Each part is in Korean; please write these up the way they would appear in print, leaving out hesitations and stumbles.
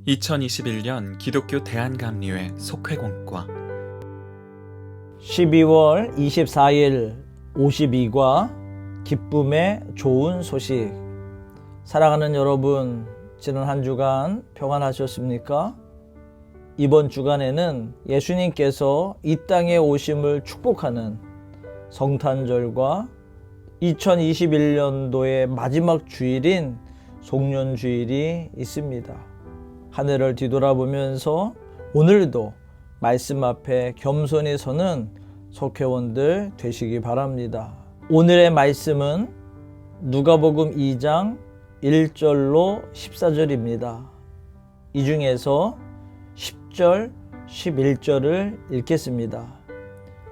2021년 기독교 대한감리회 속회공과 12월 24일 52과 기쁨의 좋은 소식. 사랑하는 여러분, 지난 한 주간 평안하셨습니까? 이번 주간에는 예수님께서 이 땅에 오심을 축복하는 성탄절과 2021년도의 마지막 주일인 송년주일이 있습니다. 한 해를 뒤돌아보면서 오늘도 말씀 앞에 겸손히 서는 속회원들 되시기 바랍니다. 오늘의 말씀은 누가복음 2장 1절로 14절입니다. 이 중에서 10절, 11절을 읽겠습니다.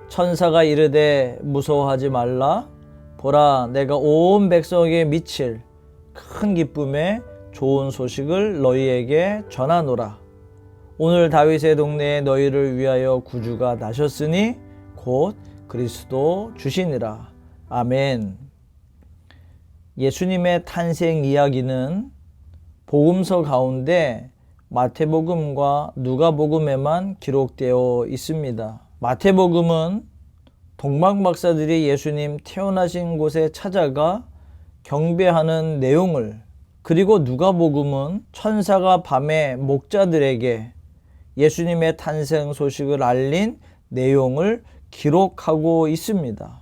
천사가 이르되 무서워하지 말라. 보라, 내가 온 백성에게 미칠 큰 기쁨의 좋은 소식을 너희에게 전하노라. 오늘 다윗의 동네에 너희를 위하여 구주가 나셨으니 곧 그리스도 주시니라. 아멘. 예수님의 탄생 이야기는 복음서 가운데 마태복음과 누가복음에만 기록되어 있습니다. 마태복음은 동방 박사들이 예수님 태어나신 곳에 찾아가 경배하는 내용을, 그리고 누가복음은 천사가 밤에 목자들에게 예수님의 탄생 소식을 알린 내용을 기록하고 있습니다.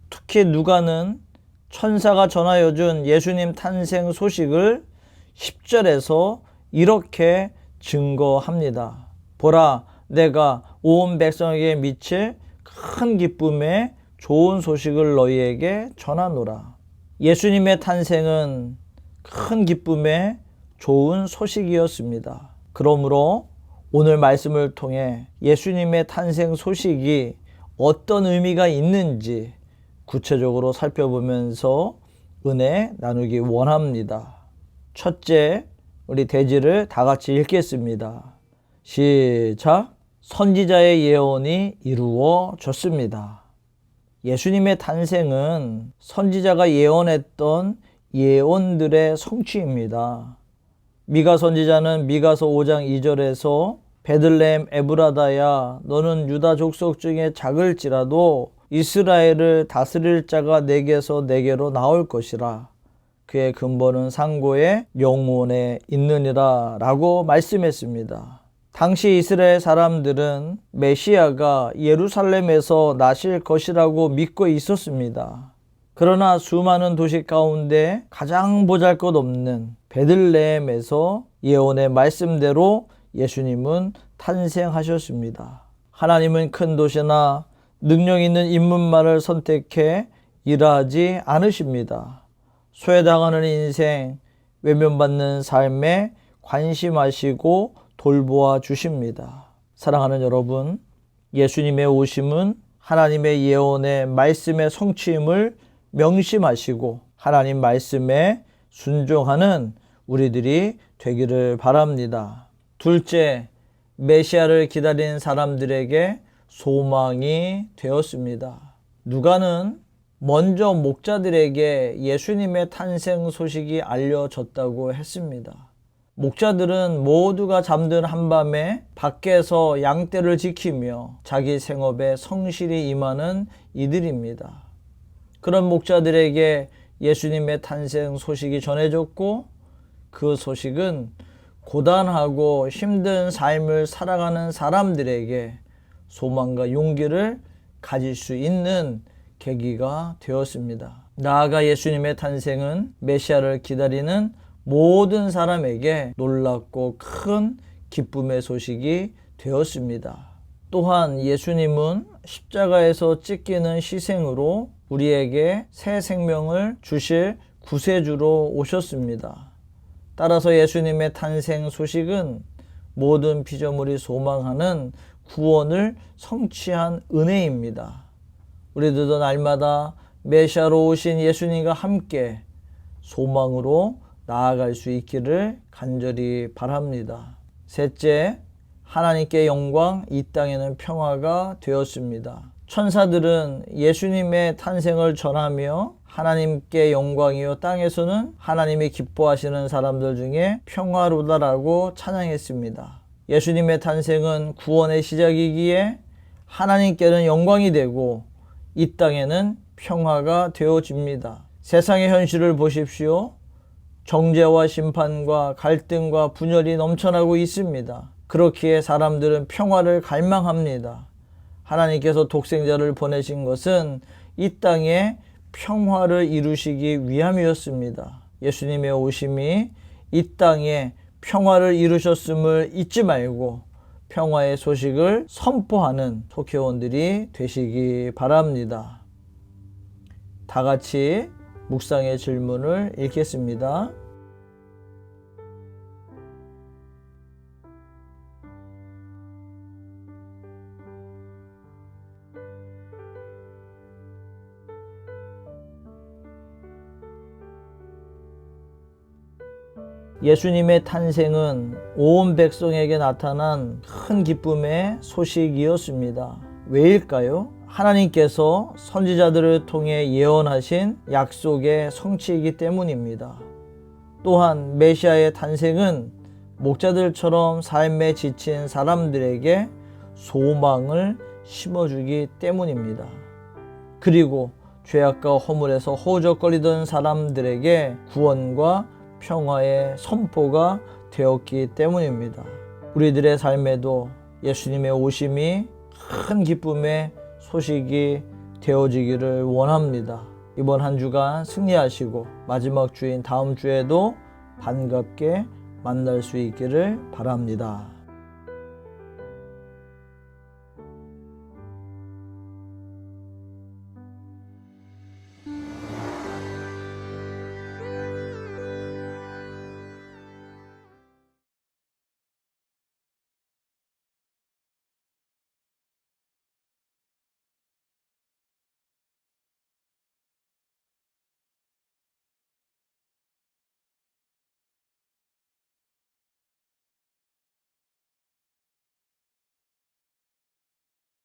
특히 누가는 천사가 전하여준 예수님 탄생 소식을 10절에서 이렇게 증거합니다. 보라, 내가 온 백성에게 미칠 큰 기쁨의 좋은 소식을 너희에게 전하노라. 예수님의 탄생은 큰 기쁨의 좋은 소식이었습니다. 그러므로 오늘 말씀을 통해 예수님의 탄생 소식이 어떤 의미가 있는지 구체적으로 살펴보면서 은혜 나누기 원합니다. 첫째, 우리 대지를 다 같이 읽겠습니다. 시작. 선지자의 예언이 이루어졌습니다. 예수님의 탄생은 선지자가 예언했던 예언들의 성취입니다. 미가 선지자는 미가서 5장 2절에서 베들레헴 에브라다야, 너는 유다 족속 중에 작을지라도 이스라엘을 다스릴 자가 내게서 내게로 나올 것이라. 그의 근본은 상고의 영혼에 있느니라 라고 말씀했습니다. 당시 이스라엘 사람들은 메시아가 예루살렘에서 나실 것이라고 믿고 있었습니다. 그러나 수많은 도시 가운데 가장 보잘것없는 베들레헴에서 예언의 말씀대로 예수님은 탄생하셨습니다. 하나님은 큰 도시나 능력 있는 인물만을 선택해 일하지 않으십니다. 소외당하는 인생, 외면받는 삶에 관심하시고 돌보아 주십니다. 사랑하는 여러분, 예수님의 오심은 하나님의 예언의 말씀의 성취임을 명심하시고 하나님 말씀에 순종하는 우리들이 되기를 바랍니다. 둘째, 메시아를 기다리는 사람들에게 소망이 되었습니다. 누가는 먼저 목자들에게 예수님의 탄생 소식이 알려졌다고 했습니다. 목자들은 모두가 잠든 한밤에 밖에서 양떼를 지키며 자기 생업에 성실히 임하는 이들입니다. 그런 목자들에게 예수님의 탄생 소식이 전해졌고, 그 소식은 고단하고 힘든 삶을 살아가는 사람들에게 소망과 용기를 가질 수 있는 계기가 되었습니다. 나아가 예수님의 탄생은 메시아를 기다리는 모든 사람에게 놀랍고 큰 기쁨의 소식이 되었습니다. 또한 예수님은 십자가에서 찢기는 희생으로 우리에게 새 생명을 주실 구세주로 오셨습니다. 따라서 예수님의 탄생 소식은 모든 피조물이 소망하는 구원을 성취한 은혜입니다. 우리들도 날마다 메시아로 오신 예수님과 함께 소망으로 나아갈 수 있기를 간절히 바랍니다. 셋째, 하나님께 영광, 이 땅에는 평화가 되었습니다. 천사들은 예수님의 탄생을 전하며 하나님께 영광이요 땅에서는 하나님이 기뻐하시는 사람들 중에 평화로다라고 찬양했습니다. 예수님의 탄생은 구원의 시작이기에 하나님께는 영광이 되고 이 땅에는 평화가 되어집니다. 세상의 현실을 보십시오. 정죄와 심판과 갈등과 분열이 넘쳐나고 있습니다. 그렇기에 사람들은 평화를 갈망합니다. 하나님께서 독생자를 보내신 것은 이 땅에 평화를 이루시기 위함이었습니다. 예수님의 오심이 이 땅에 평화를 이루셨음을 잊지 말고 평화의 소식을 선포하는 속회원들이 되시기 바랍니다. 다 같이 묵상의 질문을 읽겠습니다. 예수님의 탄생은 온 백성에게 나타난 큰 기쁨의 소식이었습니다. 왜일까요? 하나님께서 선지자들을 통해 예언하신 약속의 성취이기 때문입니다. 또한 메시아의 탄생은 목자들처럼 삶에 지친 사람들에게 소망을 심어주기 때문입니다. 그리고 죄악과 허물에서 허우적거리던 사람들에게 구원과 평화의 선포가 되었기 때문입니다. 우리들의 삶에도 예수님의 오심이 큰 기쁨의 소식이 되어지기를 원합니다. 이번 한 주간 승리하시고 마지막 주인 다음 주에도 반갑게 만날 수 있기를 바랍니다.